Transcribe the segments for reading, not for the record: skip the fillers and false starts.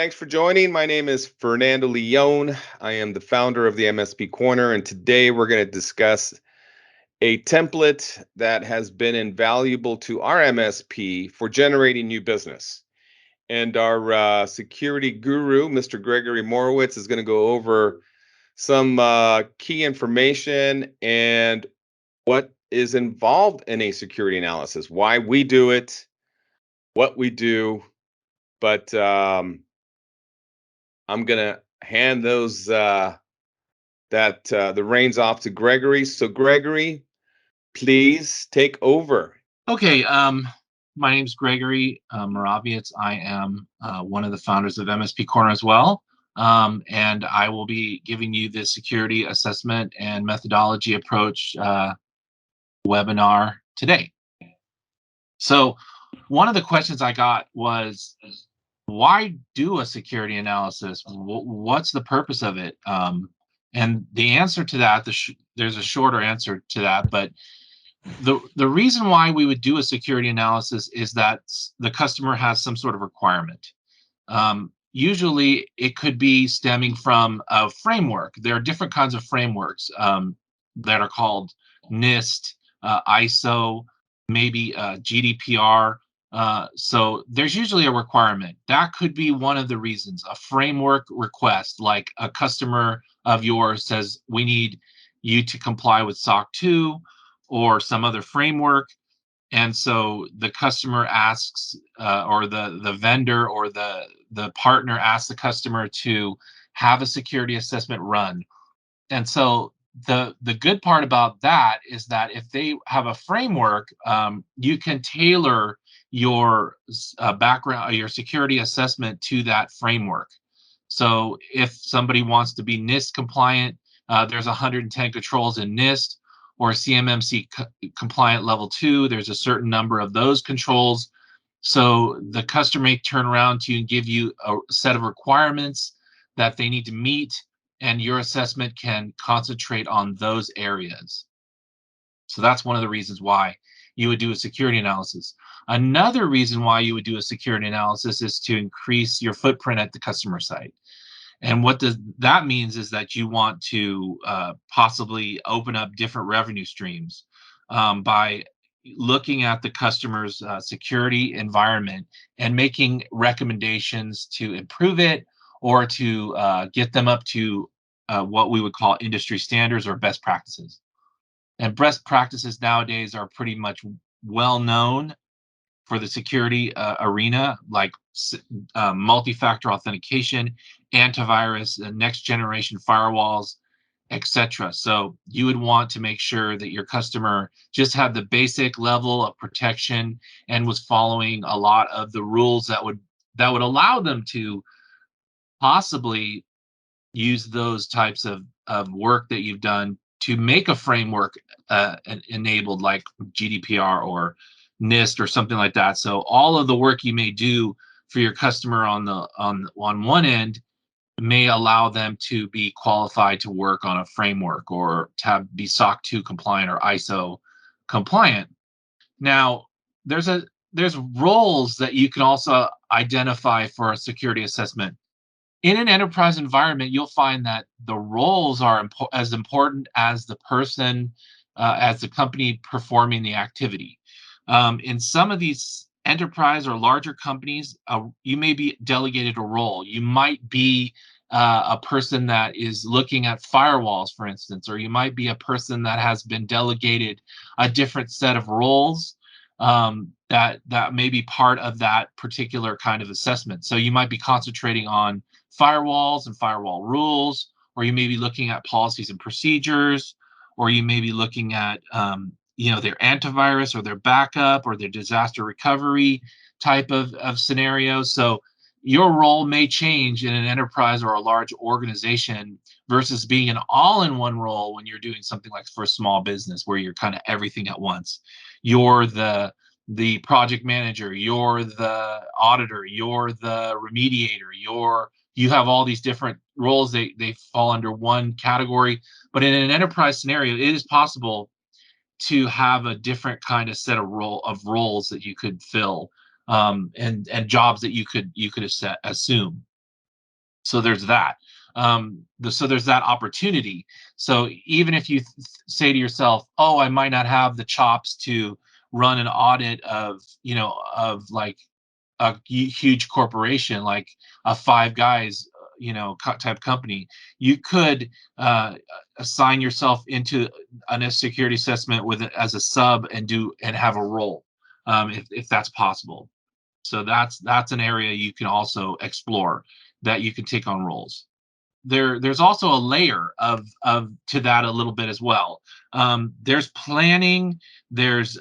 Thanks for joining. My name is Fernando Leon. I am the founder of the MSP Corner, and today we're going to discuss a template that has been invaluable to our MSP for generating new business. And our security guru, Mr. Gregory Morowitz, is going to go over some key information and what is involved in a security analysis, why we do it, what we do. But I'm gonna hand the reins off to Gregory. So Gregory, please take over. Okay, my name's Gregory Moraviec. I am one of the founders of MSP Corner as well, and I will be giving you the security assessment and methodology approach webinar today. So, one of the questions I got was, why do a security analysis? What's the purpose of it? And the answer to that, there's a shorter answer to that, but the reason why we would do a security analysis is that the customer has some sort of requirement. Usually it could be stemming from a framework. There are different kinds of frameworks that are called NIST, ISO, maybe GDPR. So there's usually a requirement. That could be one of the reasons. A framework request, like a customer of yours says, we need you to comply with SOC 2 or some other framework. And so the customer asks, or the vendor or the partner asks the customer to have a security assessment run. And so the good part about that is that if they have a framework, you can tailor your background, your security assessment to that framework. So if somebody wants to be NIST compliant, there's 110 controls in NIST, or CMMC compliant level 2, there's a certain number of those controls. So the customer may turn around to you and give you a set of requirements that they need to meet, and your assessment can concentrate on those areas. So that's one of the reasons why you would do a security analysis. Another reason why you would do a security analysis is to increase your footprint at the customer site. And what that means is that you want to possibly open up different revenue streams by looking at the customer's security environment and making recommendations to improve it or to get them up to what we would call industry standards or best practices. And best practices nowadays are pretty much well known for the security arena, like multi-factor authentication, antivirus, next generation firewalls, etc. So you would want to make sure that your customer just had the basic level of protection and was following a lot of the rules that would allow them to possibly use those types of work that you've done to make a framework enabled, like GDPR or NIST or something like that. So all of the work you may do for your customer on one end may allow them to be qualified to work on a framework or to be SOC 2 compliant or ISO compliant. Now, there's roles that you can also identify for a security assessment. In an enterprise environment, you'll find that the roles are as important as the person, as the company performing the activity. In some of these enterprise or larger companies, you may be delegated a role. You might be a person that is looking at firewalls, for instance, or you might be a person that has been delegated a different set of roles that may be part of that particular kind of assessment. So you might be concentrating on firewalls and firewall rules, or you may be looking at policies and procedures, or you may be looking at their antivirus or their backup or their disaster recovery type of scenarios. So your role may change in an enterprise or a large organization versus being an all-in-one role when you're doing something like for a small business where you're kind of everything at once. You're the project manager, you're the auditor, you're the remediator, you have all these different roles. They fall under one category. But in an enterprise scenario, it is possible to have a different kind of set of roles that you could fill, and jobs that you could assume. So there's that. So there's that opportunity. So even if you say to yourself, "Oh, I might not have the chops to run an audit of, of like a huge corporation like a Five Guys, type company," you could assign yourself into a security assessment with as a sub and have a role, if that's possible. So that's an area you can also explore, that you can take on roles. There's also a layer of to that a little bit as well. There's planning, there's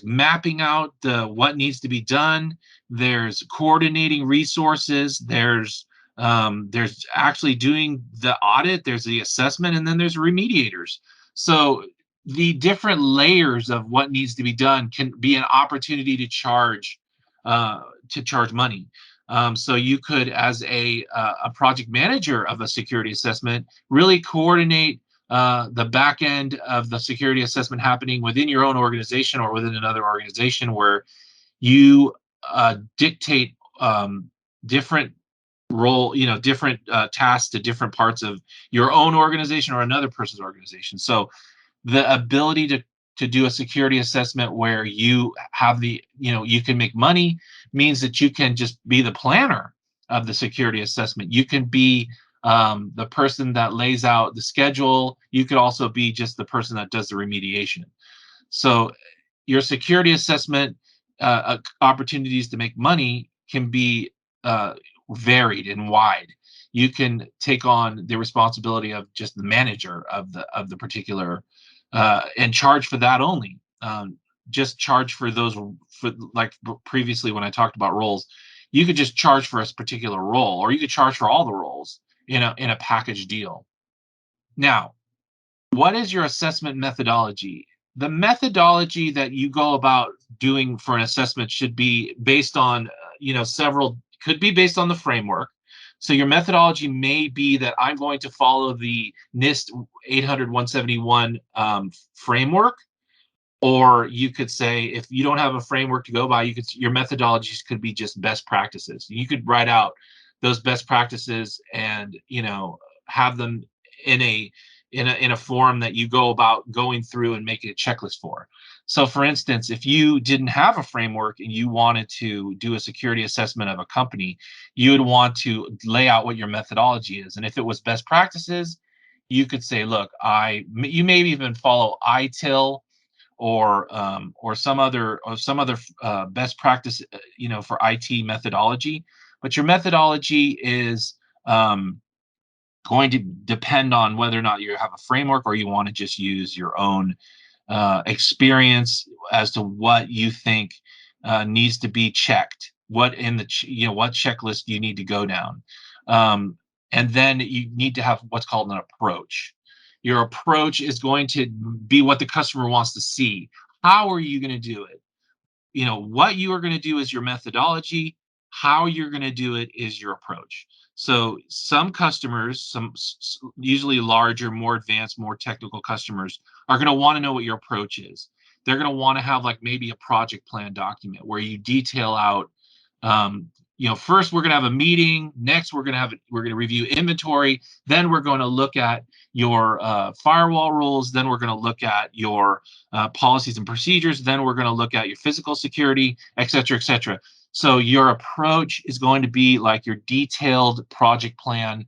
mapping out the what needs to be done, there's coordinating resources, there's actually doing the audit, there's the assessment, and then there's remediators. So the different layers of what needs to be done can be an opportunity to charge money. So you could, as a project manager of a security assessment, really coordinate the back end of the security assessment happening within your own organization or within another organization, where you dictate different different tasks to different parts of your own organization or another person's organization. So the ability to do a security assessment where you have you can make money means that you can just be the planner of the security assessment. You can be the person that lays out the schedule. You could also be just the person that does the remediation. So your security assessment opportunities to make money can be uh, varied and wide. You can take on the responsibility of just the manager of the particular and charge for that only. Just charge for those, for like previously when I talked about roles, you could just charge for a particular role, or you could charge for all the roles in a package deal. Now, what is your assessment methodology? The methodology that you go about doing for an assessment should be based on, several, could be based on the framework. So your methodology may be that I'm going to follow the NIST 800-171 framework, or you could say, if you don't have a framework to go by, your methodologies could be just best practices. You could write out those best practices and have them in a form that you go about going through and making a checklist for. So for instance, if you didn't have a framework and you wanted to do a security assessment of a company, you would want to lay out what your methodology is. And if it was best practices, you could say, look, you maybe even follow ITIL, or some other best practice, for IT methodology. But your methodology is going to depend on whether or not you have a framework, or you want to just use your own experience as to what you think needs to be checked. What in the what checklist you need to go down, and then you need to have what's called an approach. Your approach is going to be what the customer wants to see. How are you going to do it? What you are going to do is your methodology. How you're going to do it is your approach. So some customers, usually larger, more advanced, more technical customers, are going to want to know what your approach is. They're going to want to have like maybe a project plan document where you detail out, first we're going to have a meeting. Next, we're going to review inventory. Then we're going to look at your firewall rules. Then we're going to look at your policies and procedures. Then we're going to look at your physical security, et cetera, et cetera. So your approach is going to be like your detailed project plan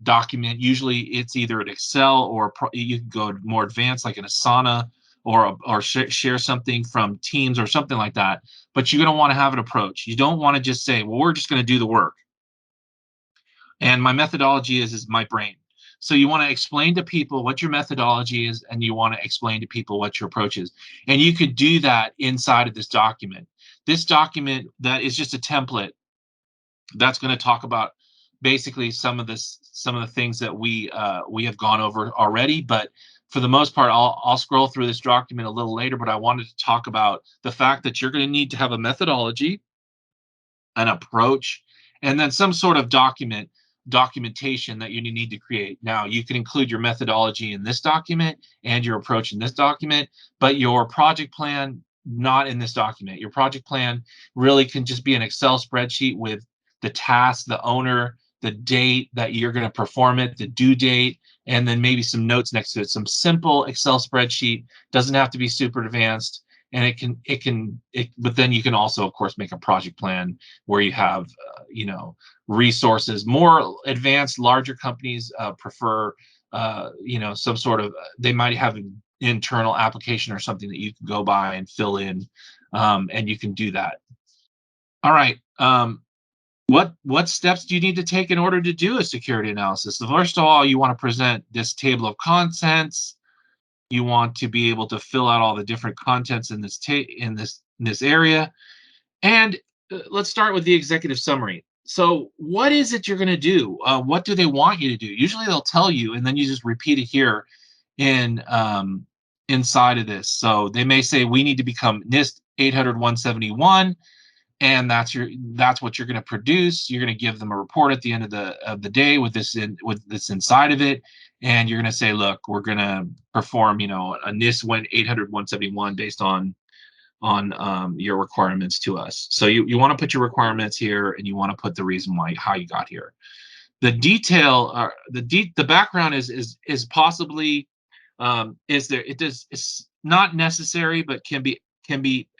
document. Usually it's either an Excel, or you can go more advanced like an Asana, or share something from Teams or something like that. But you're going to want to have an approach. You don't want to just say, well, we're just going to do the work, and my methodology is my brain. So you want to explain to people what your methodology is, and you want to explain to people what your approach is. And you could do that inside of this document. This document that is just a template that's going to talk about basically some of the things that we have gone over already. But for the most part, I'll scroll through this document a little later. But I wanted to talk about the fact that you're going to need to have a methodology, an approach, and then some sort of documentation that you need to create. Now, you can include your methodology in this document and your approach in this document, but your project plan not in this document. Your project plan really can just be an Excel spreadsheet with the task, the owner, the date that you're going to perform it, the due date, and then maybe some notes next to it. Some simple Excel spreadsheet, doesn't have to be super advanced, and but then you can also, of course, make a project plan where you have resources. More advanced, larger companies prefer some sort of, they might have an internal application or something that you can go by and fill in, and you can do that. All right. What steps do you need to take in order to do a security analysis? So first of all, you want to present this table of contents. You want to be able to fill out all the different contents in this area. And let's start with the executive summary. So what is it you're going to do? What do they want you to do? Usually they'll tell you, and then you just repeat it here in inside of this. So they may say, we need to become NIST 800-171, and that's what you're going to produce. You're going to give them a report at the end of the day with this inside of it, and you're going to say, look, we're going to perform a NIST 800-171 based on your requirements to us. So you want to put your requirements here, and you want to put the reason why, how you got here. The detail, the background is possibly it's not necessary, but can be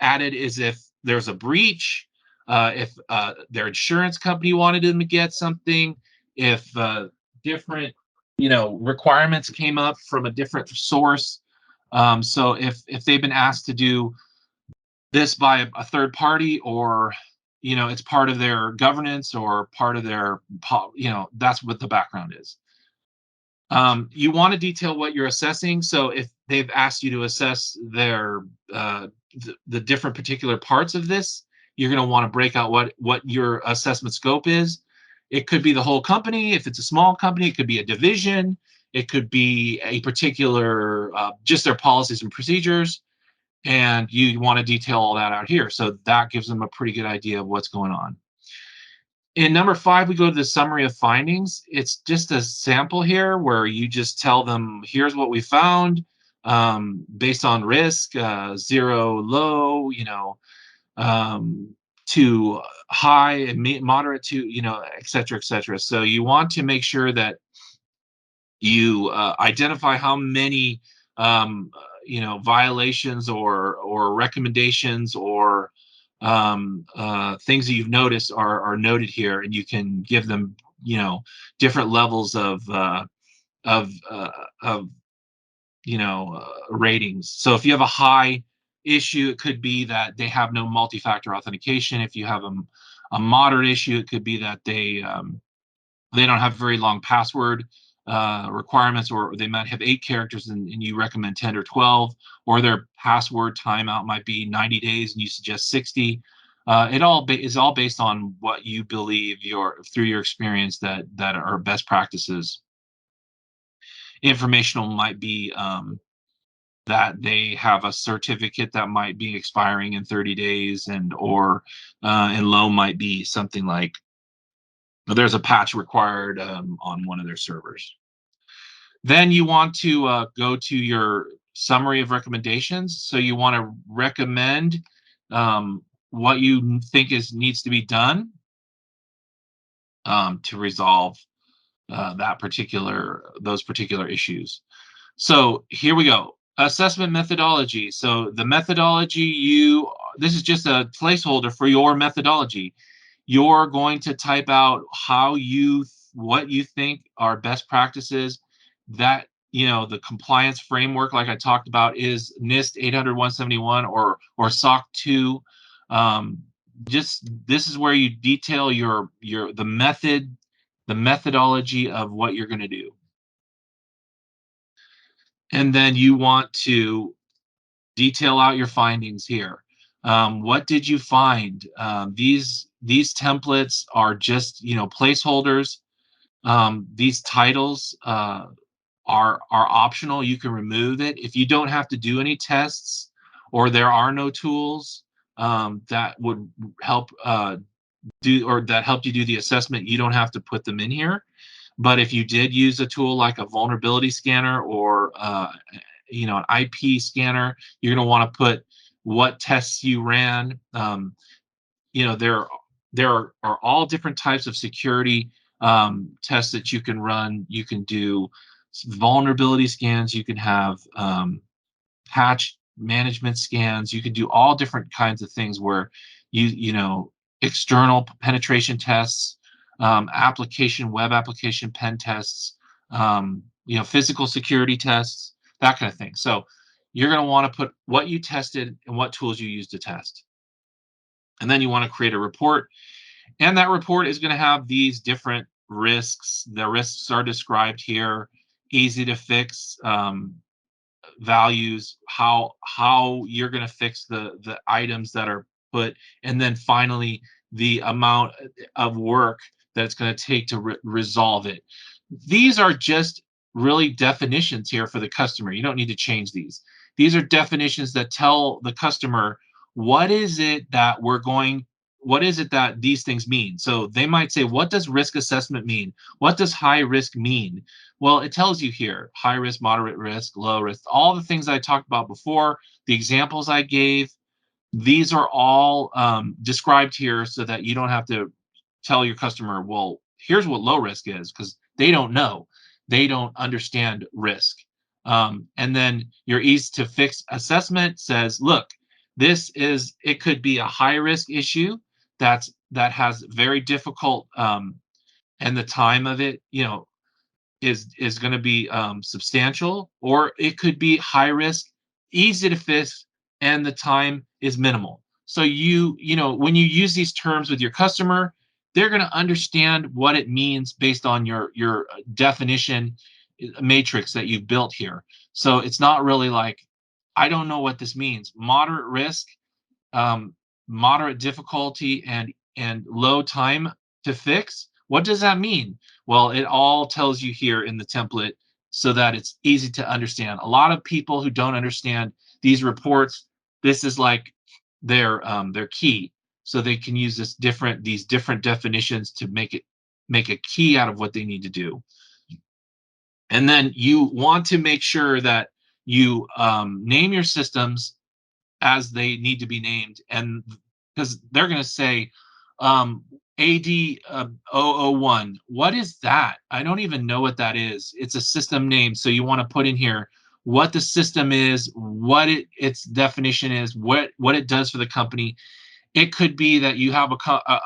added, is if there's a breach, if their insurance company wanted them to get something, if different requirements came up from a different source. So if they've been asked to do this by a third party, or it's part of their governance or part of their that's what the background is. You want to detail what you're assessing. So if they've asked you to assess their the different particular parts of this, you're going to want to break out what your assessment scope is. It could be the whole company. If it's a small company, it could be a division. It could be a particular just their policies and procedures. And you want to detail all that out here. So that gives them a pretty good idea of what's going on. In number 5, we go to the summary of findings. It's just a sample here where you just tell them, here's what we found based on risk, 0, low, to high, and moderate to, et cetera, et cetera. So you want to make sure that you identify how many violations or recommendations or things that you've noticed are noted here, and you can give them different levels of ratings. So if you have a high issue, it could be that they have no multi-factor authentication. If you have a moderate issue, it could be that they don't have very long password requirements, or they might have 8 characters and you recommend 10 or 12, or their password timeout might be 90 days and you suggest 60. It all is all based on what you believe through your experience that are best practices. Informational might be that they have a certificate that might be expiring in 30 days, and low might be something like there's a patch required on one of their servers. Then you want to go to your summary of recommendations. So you want to recommend what you think needs to be done to resolve those particular issues. So here we go. Assessment methodology. So the methodology, this is just a placeholder for your methodology. You're going to type out what you think are best practices. That the compliance framework, like I talked about, is NIST 800-171 or SOC 2. This is where you detail the methodology of what you're going to do. And then you want to detail out your findings here. What did you find? These templates are just placeholders. These titles are optional. You can remove it if you don't have to do any tests, or there are no tools that would help that helped you do the assessment. You don't have to put them in here. But if you did use a tool like a vulnerability scanner or an IP scanner, you're going to want to put what tests you ran. There are all different types of security tests that you can run. You can do vulnerability scans. You can have patch management scans. You can do all different kinds of things where you know, external penetration tests, web application pen tests, you know, physical security tests, that kind of thing. So you're going to want to put what you tested and what tools you use to test. And then you want to create a report, and that report is going to have these different risks. The risks are described here, easy to fix, values, how you're going to fix the items that are put, and then finally the amount of work that it's going to take to resolve it. These are just really definitions here for the customer. You don't need to change these. These are definitions that tell the customer what is it that what is it that these things mean. So they might say, what does risk assessment mean? What does high risk mean? Well, it tells you here, high risk, moderate risk, low risk, all the things I talked about before, the examples I gave, these are all described here so that you don't have to tell your customer, well, here's what low risk is, because they don't know. They don't understand risk. And then your easy to fix assessment says, look, it could be a high risk issue that has very difficult, and the time of it, you know, is going to be substantial, or it could be high risk, easy to fix, and the time is minimal. So you know, when you use these terms with your customer, they're going to understand what it means based on your definition matrix that you've built here. So it's not really like, I don't know what this means. Moderate risk, um, moderate difficulty, and low time to fix. What does that mean? Well, it all tells you here in the template so that it's easy to understand. A lot of people who don't understand these reports, this is like their key, so they can use these different definitions to make a key out of what they need to do. And then you want to make sure that you name your systems as they need to be named, and because they're going to say AD 001, what is that? I don't even know what that is. It's a system name, so you want to put in here what the system is, what its definition is, what it does for the company. It could be that you have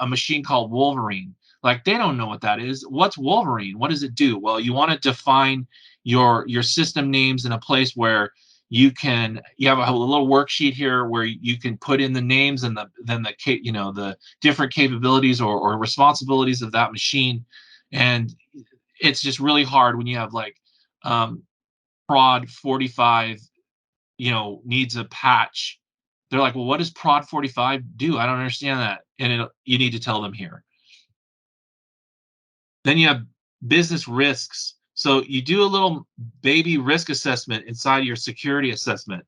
a machine called Wolverine. Like, they don't know what that is. What's Wolverine? What does it do? Well, you want to define your system names in a place where you have a little worksheet here where you can put in the names and the different capabilities or responsibilities of that machine. And it's just really hard when you have like prod 45, needs a patch. They're like, well, what does prod 45 do? I don't understand that. And you need to tell them here. Then you have business risks. So you do a little baby risk assessment inside your security assessment.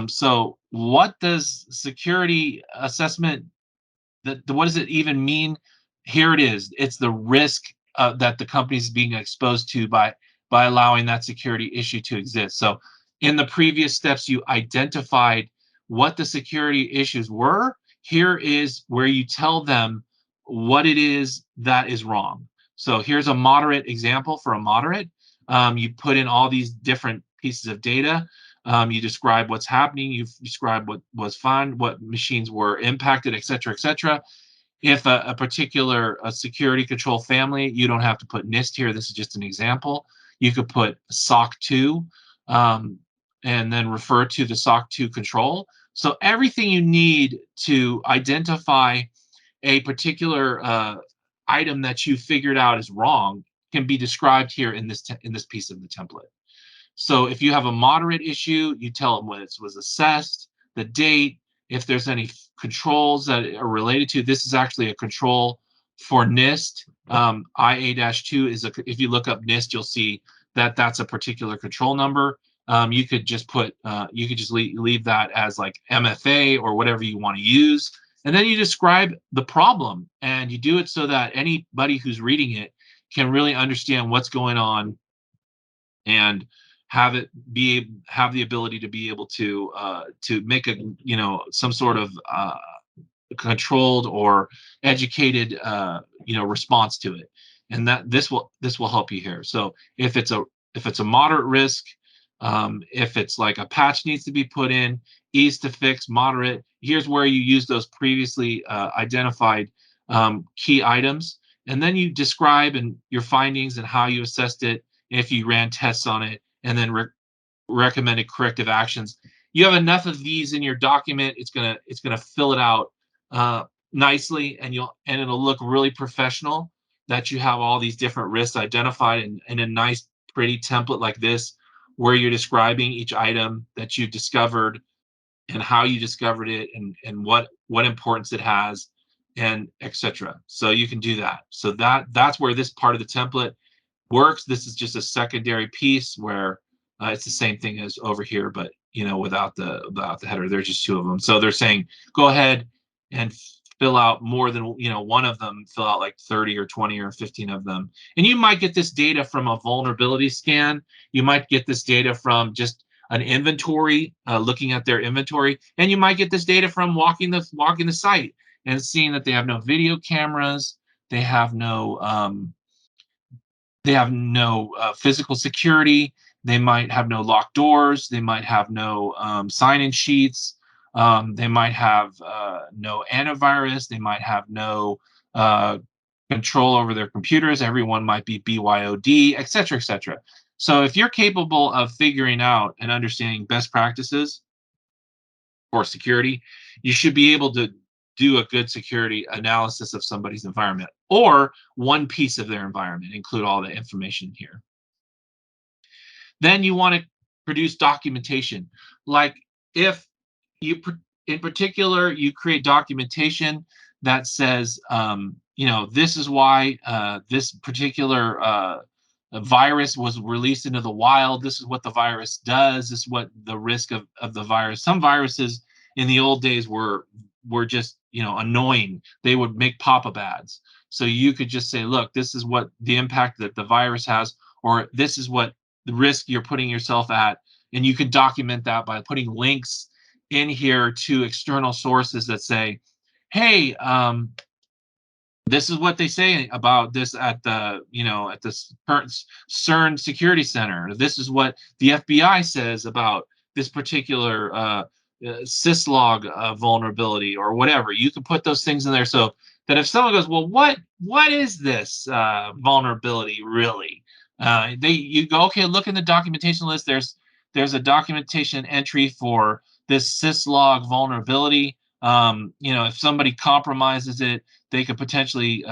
So what does security assessment, what does it even mean? Here it is. It's the risk that the company is being exposed to by allowing that security issue to exist. So in the previous steps, you identified what the security issues were. Here is where you tell them what it is that is wrong. So here's a moderate example for a moderate. You put in all these different pieces of data. You describe what's happening. You describe what was found, what machines were impacted, et cetera, et cetera. If a particular security control family, you don't have to put NIST here. This is just an example. You could put SOC 2 and then refer to the SOC 2 control. So everything you need to identify a particular item that you figured out is wrong can be described here in this piece of the template. So if you have a moderate issue, you tell them when it was assessed, the date, if there's any controls that are related to. This is actually a control for NIST. IA-2 is if you look up NIST, you'll see that that's a particular control number. You could just leave that as like MFA or whatever you want to use. And then you describe the problem, and you do it so that anybody who's reading it can really understand what's going on and have the ability to be able to make some sort of controlled or educated response to it. and that this will help you here. So if it's a moderate risk, if it's like a patch needs to be put in, ease to fix, moderate, here's where you use those previously identified key items, and then you describe and your findings and how you assessed it, if you ran tests on it, and then recommended corrective actions. You have enough of these in your document, it's gonna fill it out uh, nicely, and it'll look really professional that you have all these different risks identified in a nice, pretty template like this, where you're describing each item that you've discovered and how you discovered it, and what importance it has, and etc. So you can do that. So that's where this part of the template works. This is just a secondary piece where it's the same thing as over here, but without the header. There's just two of them. So they're saying go ahead and fill out more than one of them. Fill out like 30 or 20 or 15 of them, and you might get this data from a vulnerability scan. You might get this data from just an inventory, looking at their inventory, and you might get this data from walking the site and seeing that they have no video cameras, they have no physical security. They might have no locked doors. They might have no sign-in sheets. They might have no antivirus. They might have no uh, control over their computers. Everyone might be BYOD, et cetera, et cetera. So if you're capable of figuring out and understanding best practices for security, you should be able to do a good security analysis of somebody's environment, or one piece of their environment, include all the information here. Then you want to produce documentation. Like if you, in particular, you create documentation that says, this is why this particular virus was released into the wild. This is what the virus does. This is what the risk of the virus. Some viruses in the old days were just annoying. They would make pop-up ads. So you could just say, look, this is what the impact that the virus has, or this is what the risk you're putting yourself at, and you can document that by putting links in here to external sources that say, hey, this is what they say about this at the CERN Security Center. This is what the FBI says about this particular syslog vulnerability, or whatever. You can put those things in there so that if someone goes, well, what is this vulnerability really? You go, okay, look in the documentation list. There's a documentation entry for this syslog vulnerability. If somebody compromises it, they could potentially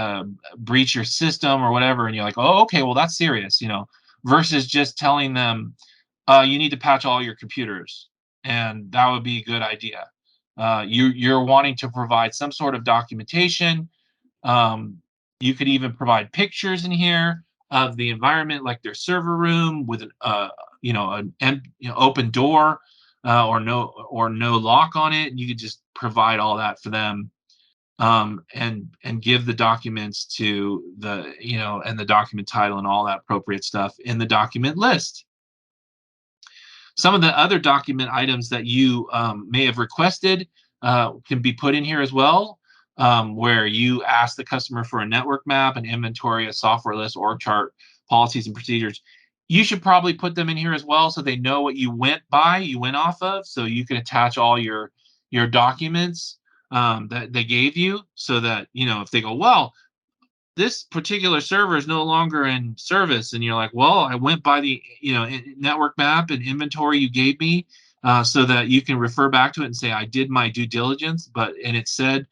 breach your system or whatever, and you're like, oh, okay, well, that's serious, versus just telling them you need to patch all your computers, and that would be a good idea. You're wanting to provide some sort of documentation. You could even provide pictures in here of the environment, like their server room with an open door, or no lock on it. And you could just provide all that for them, and give the documents to the and the document title and all that appropriate stuff in the document list. Some of the other document items that you may have requested can be put in here as well, where you ask the customer for a network map, an inventory, a software list, org chart, policies and procedures. You should probably put them in here as well, so they know what you went off of, so you can attach all your documents that they gave you, so that if they go, well, this particular server is no longer in service, and you're like, well, I went by the network map and inventory you gave me, so that you can refer back to it and say, I did my due diligence, and it said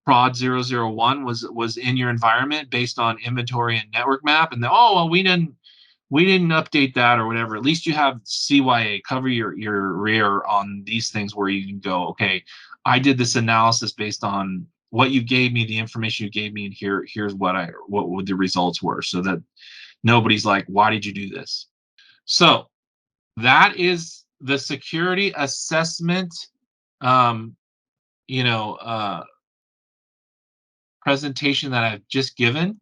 prod 001 was in your environment based on inventory and network map, and oh, well, we didn't update that or whatever. At least you have CYA, cover your rear on these things, where you can go, okay, I did this analysis based on what you gave me, the information you gave me, and here's what the results were, so that nobody's like, why did you do this? So that is the security assessment presentation that I've just given.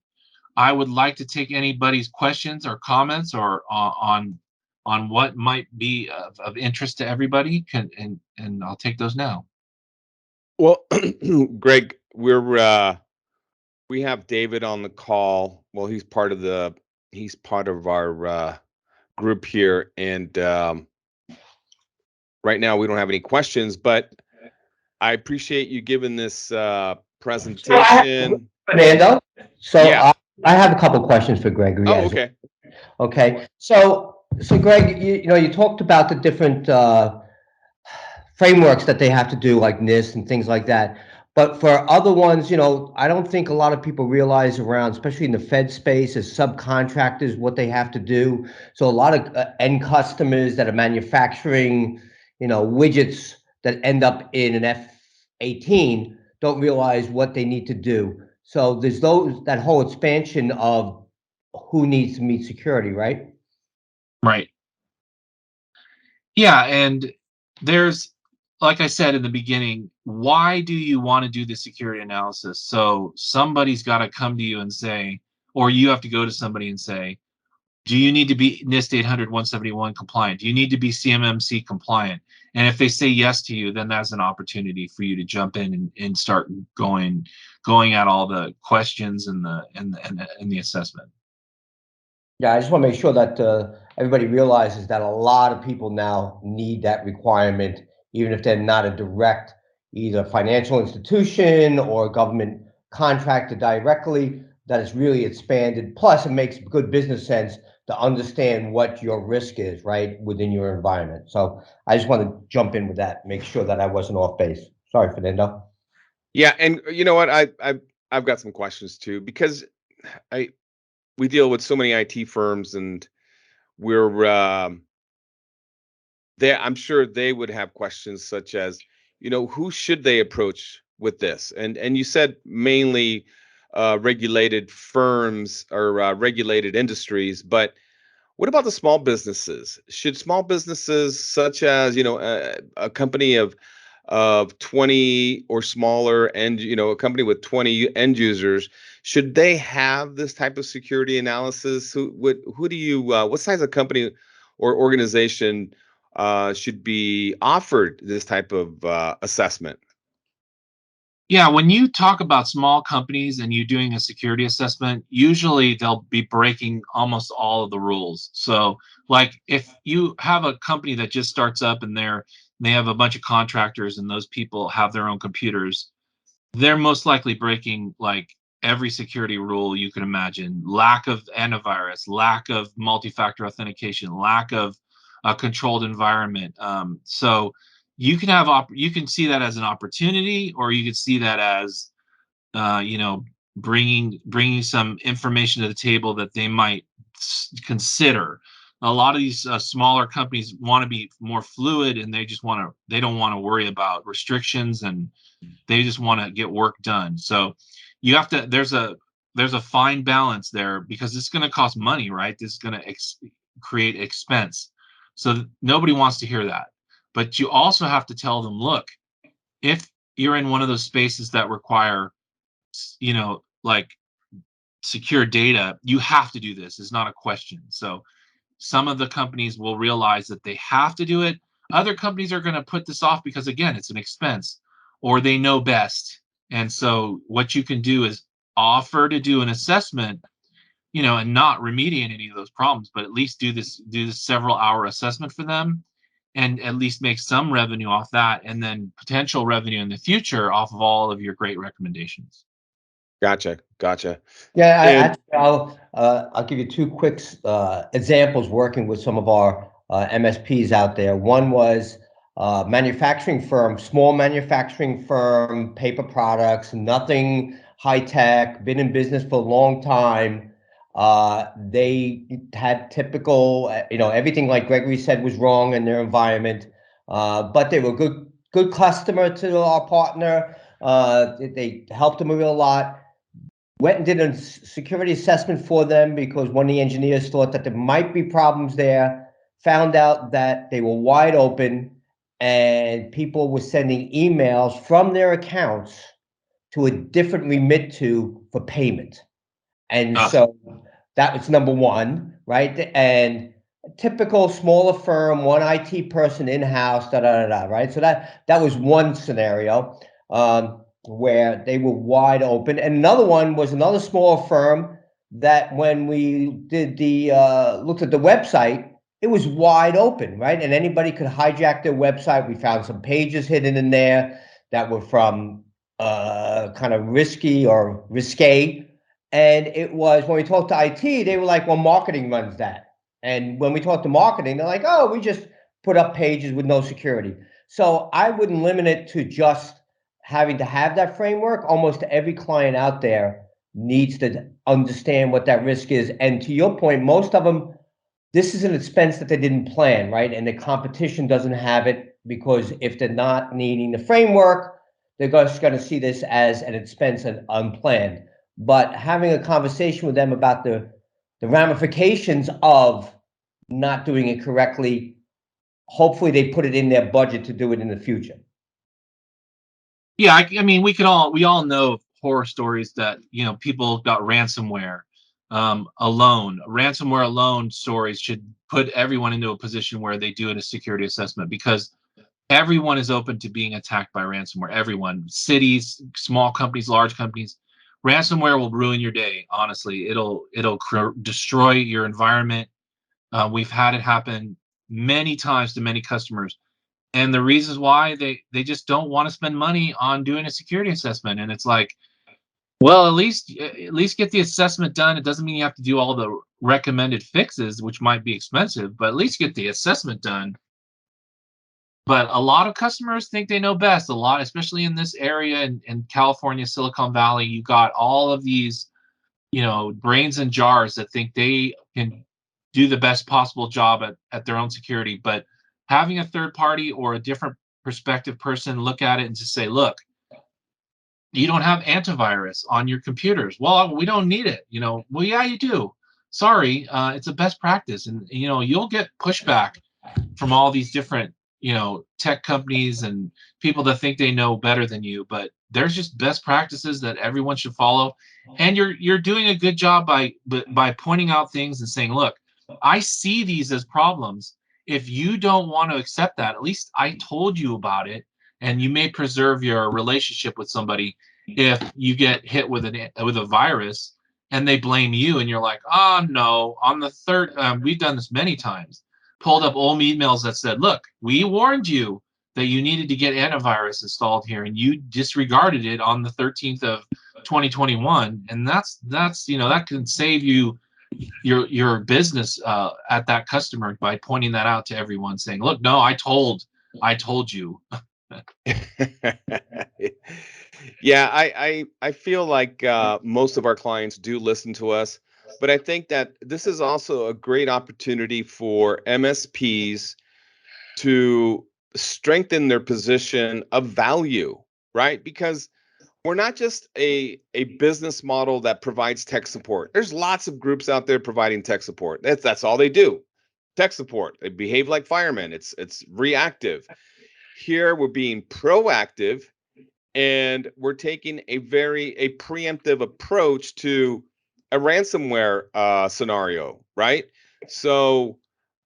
I would like to take anybody's questions or comments, or on what might be of interest to everybody, and I'll take those now. Well, Greg, we're We have David on the call. Well, he's part of our group here, and right now we don't have any questions, but I appreciate you giving this So I have, presentation. Fernando. So Yeah. I have a couple questions for Gregory Oh, as well. okay. Okay. So Greg, you talked about the different frameworks that they have to do, like NIST and things like that. But for other ones, I don't think a lot of people realize around, especially in the Fed space, as subcontractors, what they have to do. So a lot of end customers that are manufacturing, widgets that end up in an F-18 don't realize what they need to do. So there's that whole expansion of who needs to meet security, right? Right. Yeah, and there's, like I said in the beginning, why do you want to do the security analysis? So somebody's got to come to you and say, or you have to go to somebody and say, do you need to be NIST 800-171 compliant? Do you need to be CMMC compliant? And if they say yes to you, then that's an opportunity for you to jump in and start going at all the questions and the assessment. Yeah, I just want to make sure that everybody realizes that a lot of people now need that requirement, even if they're not a direct either financial institution or government contractor directly, that it's really expanded. Plus, it makes good business sense to understand what your risk is, right, within your environment. So I just want to jump in with that, make sure that I wasn't off base. Sorry, Fernando. Yeah, and you know what? I've got some questions too, because I we deal with so many IT firms, and we're I'm sure they would have questions such as, who should they approach with this? And you said mainly regulated firms or regulated industries, but what about the small businesses? Should small businesses such as, a company of 20 or smaller, and a company with 20 end users, should they have this type of security analysis? Who do you what size of company or organization should be offered this type of assessment? Yeah, when you talk about small companies and you're doing a security assessment, usually they'll be breaking almost all of the rules. So, like if you have a company that just starts up and they have a bunch of contractors and those people have their own computers, they're most likely breaking like every security rule you can imagine. Lack of antivirus, lack of multi-factor authentication, lack of a controlled environment. So you can you can see that as an opportunity, or you could see that as you know, bringing some information to the table that they might consider. A lot of these smaller companies want to be more fluid, and they don't want to worry about restrictions, and they just want to get work done. So you have to there's a fine balance there, because it's going to cost money, right? This is going to create expense. So nobody wants to hear that. But you also have to tell them, look, if you're in one of those spaces that require, like secure data, you have to do this. It's not a question. So some of the companies will realize that they have to do it. Other companies are going to put this off because, again, it's an expense, or they know best. And so what you can do is offer to do an assessment, and not remediate any of those problems, but at least do this several hour assessment for them, and at least make some revenue off that, and then potential revenue in the future off of all of your great recommendations. Gotcha. Yeah, And I'll give you two quick examples working with some of our MSPs out there. One was manufacturing firm, small manufacturing firm, paper products, nothing high tech, been in business for a long time. They had typical, everything like Gregory said was wrong in their environment, but they were good customer to our partner. They helped them a real lot. Went and did a security assessment for them because one of the engineers thought that there might be problems there. Found out that they were wide open and people were sending emails from their accounts to a different remit to for payment. And Ah, so that was number one, right? And a typical smaller firm, one IT person in house, right? So that was one scenario. where they were wide open. And another one was another small firm that when we did the looked at the website, it was wide open, right? And anybody could hijack their website. We found some pages hidden in there that were from kind of risky or risque. And it was, when we talked to IT, they were like, well, marketing runs that. And when we talked to marketing, they're like, oh, we just put up pages with no security. So I wouldn't limit it to just having to have that framework. Almost every client out there needs to understand what that risk is. And to your point, most of them, this is an expense that they didn't plan, right? And the competition doesn't have it, because if they're not needing the framework, they're just going to see this as an expense and unplanned. But having a conversation with them about the ramifications of not doing it correctly, hopefully they put it in their budget to do it in the future. Yeah, I mean, we all know horror stories that, people got ransomware alone. Ransomware alone stories should put everyone into a position where they do a security assessment, because everyone is open to being attacked by ransomware. Everyone, cities, small companies, large companies. Ransomware will ruin your day. Honestly, it'll destroy your environment. We've had it happen many times to many customers, and the reasons why they just don't want to spend money on doing a security assessment. And it's like, well, at least get the assessment done. It doesn't mean you have to do all the recommended fixes, which might be expensive, but at least get the assessment done. But a lot of customers think they know best. A lot, especially in this area in California, Silicon Valley, you got all of these, brains in jars that think they can do the best possible job at their own security. But having a third party or a different perspective person look at it and just say, look, you don't have antivirus on your computers. Well, we don't need it. Well, yeah, you do. Sorry, it's a best practice. And, you'll get pushback from all these different, tech companies and people that think they know better than you. But there's just best practices that everyone should follow. And you're doing a good job by pointing out things and saying, look, I see these as problems. If you don't want to accept that, at least I told you about it, and you may preserve your relationship with somebody if you get hit with a virus and they blame you, and you're like, oh no, on the third, we've done this many times, pulled up old emails that said, look, we warned you that you needed to get antivirus installed here, and you disregarded it on the 13th of 2021. And that's that can save you your business at that customer, by pointing that out to everyone, saying, look, no, I told you. Yeah, I feel like most of our clients do listen to us, but I think that this is also a great opportunity for MSPs to strengthen their position of value, right? Because we're not just a business model that provides tech support. There's lots of groups out there providing tech support. That's all they do. Tech support. They behave like firemen. It's reactive. Here we're being proactive, and we're taking a preemptive approach to a ransomware scenario, right? So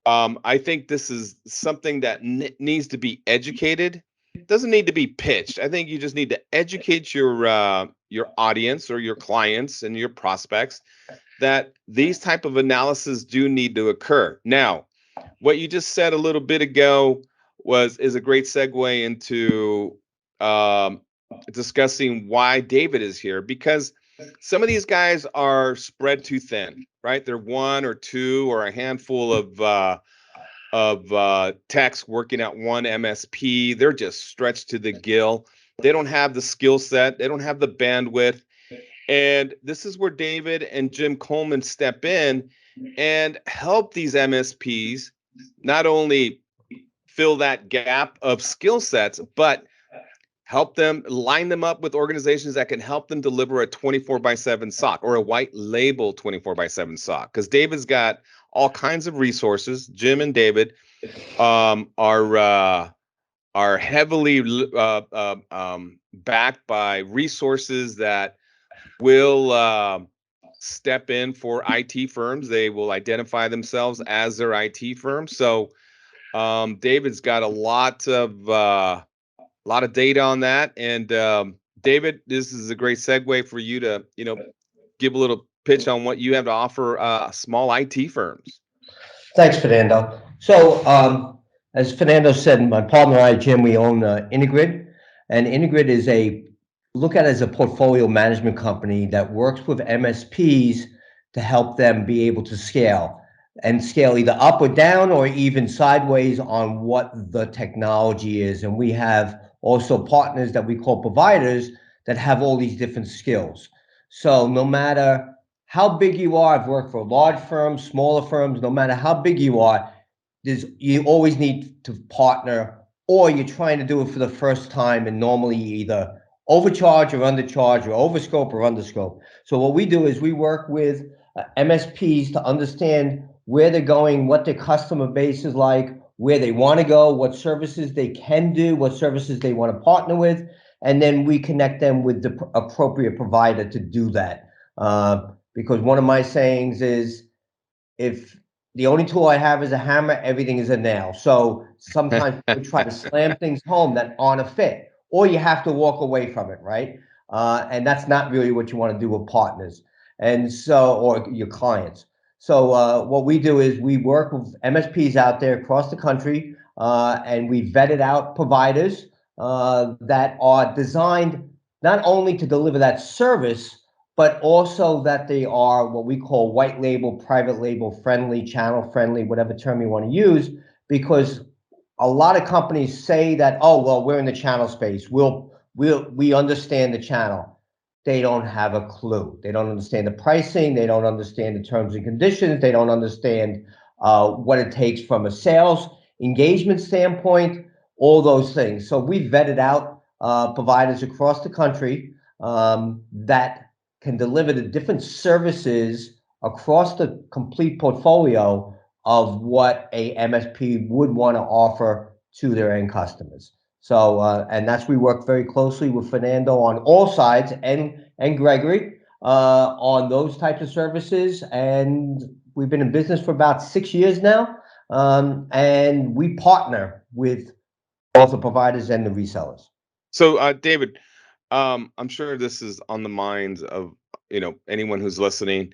I think this is something that needs to be educated. Doesn't need to be pitched. I think you just need to educate your audience or your clients and your prospects that these type of analysis do need to occur. Now, what you just said a little bit ago is a great segue into um, discussing why David is here, because some of these guys are spread too thin, right? They're one or two or a handful of techs working at one MSP. They're just stretched to the gill. They don't have the skill set. They don't have the bandwidth. And this is where David and Jim Coleman step in and help these MSPs not only fill that gap of skill sets, but help them line them up with organizations that can help them deliver a 24/7 SOC or a white label 24/7 SOC. Because David's got all kinds of resources. Jim and David are heavily backed by resources that will step in for IT firms. They will identify themselves as their IT firm. So David's got a lot of data on that, and David, this is a great segue for you to, give a little pitch on what you have to offer small IT firms. Thanks, Fernando. So, as Fernando said, my partner and I, Jim, we own Integrid, and Integrid is look at it as a portfolio management company that works with MSPs to help them be able to scale either up or down or even sideways on what the technology is. And we have also partners that we call providers that have all these different skills. So no matter how big you are, I've worked for large firms, smaller firms, no matter how big you are, you always need to partner, or you're trying to do it for the first time, and normally you either overcharge or undercharge, or overscope or underscope. So what we do is we work with MSPs to understand where they're going, what their customer base is like, where they want to go, what services they can do, what services they want to partner with, and then we connect them with the appropriate provider to do that. Because one of my sayings is, if the only tool I have is a hammer, everything is a nail. So sometimes we try to slam things home that aren't a fit, or you have to walk away from it, right? And that's not really what you want to do with partners, and so, or your clients. So what we do is we work with MSPs out there across the country, and we vetted out providers that are designed not only to deliver that service, but also that they are what we call white label, private label friendly, channel friendly, whatever term you want to use, because a lot of companies say that, oh, well, we're in the channel space. We understand the channel. They don't have a clue. They don't understand the pricing. They don't understand the terms and conditions. They don't understand what it takes from a sales engagement standpoint, all those things. So we vetted out providers across the country that can deliver the different services across the complete portfolio of what a MSP would want to offer to their end customers. So, and we work very closely with Fernando on all sides, and Gregory on those types of services. And we've been in business for about 6 years now, and we partner with both the providers and the resellers. So, David, I'm sure this is on the minds of anyone who's listening,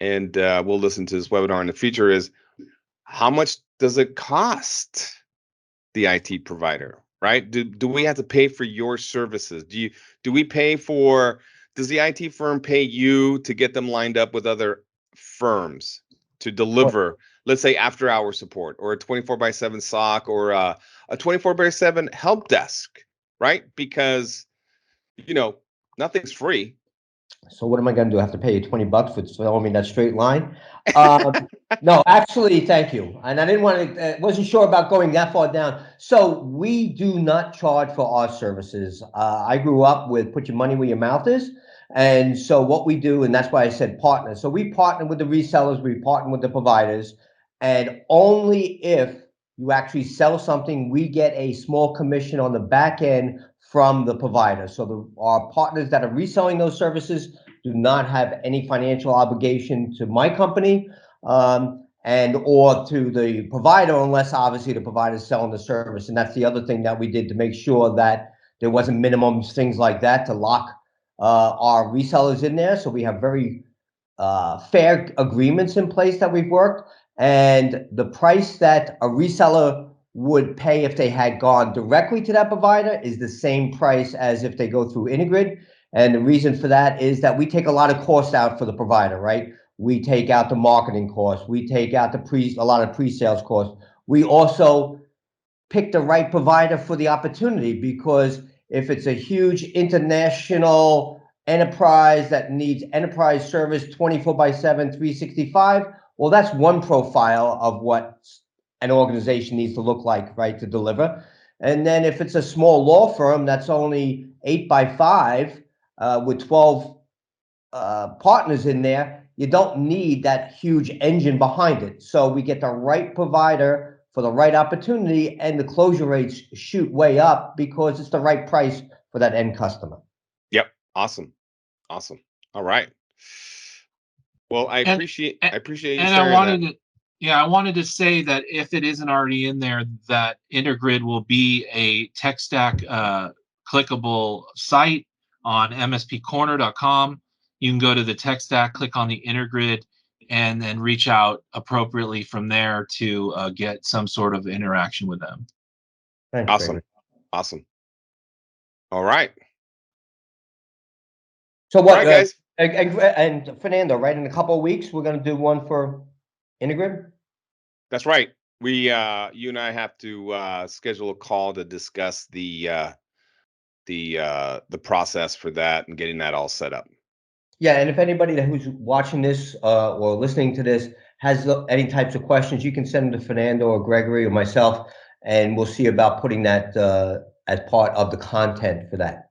and will listen to this webinar in the future. Is how much does it cost the IT provider, right? Do we have to pay for your services? Do we pay for? Does the IT firm pay you to get them lined up with other firms to deliver, let's say, after hour support, or a 24/7 SOC, or a 24/7 help desk, right? Because nothing's free. So what am I going to do? I have to pay you $20 for throwing me that straight line? No, actually, thank you. And I didn't want to, wasn't sure about going that far down. So we do not charge for our services. I grew up with put your money where your mouth is. And so what we do, and that's why I said partner. So we partner with the resellers, we partner with the providers, and only if you actually sell something, we get a small commission on the back end from the provider. So our partners that are reselling those services do not have any financial obligation to my company, and or to the provider, unless obviously the provider is selling the service. And that's the other thing that we did to make sure that there wasn't minimums, things like that, to lock our resellers in there. So we have very fair agreements in place that we've worked, and the price that a reseller would pay if they had gone directly to that provider is the same price as if they go through Integrid. And the reason for that is that we take a lot of costs out for the provider, right? We take out the marketing costs, we take out a lot of pre-sales costs. We also pick the right provider for the opportunity, because if it's a huge international enterprise that needs enterprise service 24/7, 365, well, that's one profile of what an organization needs to look like, right, to deliver. And then if it's a small law firm that's only 8x5 with 12 partners in there, you don't need that huge engine behind it. So we get the right provider for the right opportunity, and the closure rates shoot way up because it's the right price for that end customer. Yep. Awesome. All right. Well, I appreciate you and sharing I wanted to say that if it isn't already in there, that Intergrid will be a tech stack clickable site on mspcorner.com. You can go to the tech stack, click on the intergrid, and then reach out appropriately from there to get some sort of interaction with them. Thanks, Awesome. Gregory. Awesome. All right. So All what, right, guys. and Fernando, right, in a couple of weeks, we're going to do one for Integrid? That's right. We, you and I have to schedule a call to discuss the process for that and getting that all set up. Yeah, and if anybody who's watching this or listening to this has any types of questions, you can send them to Fernando or Gregory or myself, and we'll see about putting that as part of the content for that.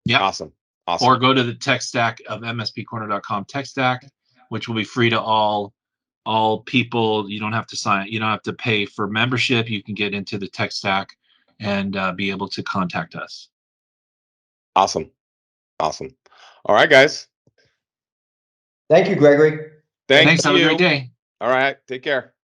Yeah. Awesome. Awesome. Or go to the tech stack of mspcorner.com tech stack, which will be free to all people. You don't have to sign. You don't have to pay for membership. You can get into the tech stack and be able to contact us. Awesome. Awesome. All right, guys. Thank you, Gregory. Thank Thanks. you. Have a great day. All right. Take care.